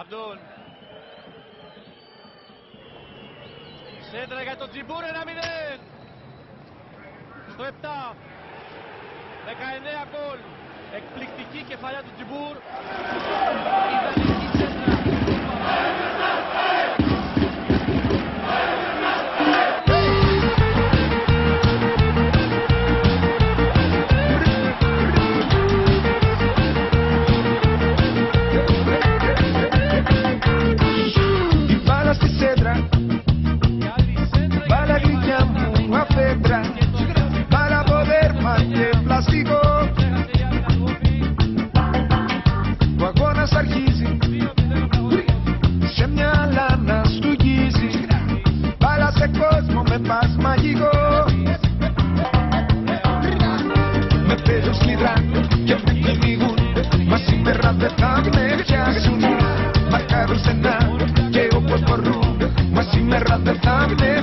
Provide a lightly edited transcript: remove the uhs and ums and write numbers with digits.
Abdul. Σέντρα για τον Τζιμπούρ, 1-0. Στο 7. 19 γκολ. Εκπληκτική κεφαλιά του Τζιμπούρ. Ιδανική σέντρα. Αρχίζει σε μια λάνα στουγίζει, μπάλα σε κόσμο με πας μαγικό. Με παίζω σκληρά και με κυνηγούν, μα σήμερα δεν θα με πιάσουν. Μαρκάρουν στενά και όπως μπορούν, μα σήμερα δεν θα με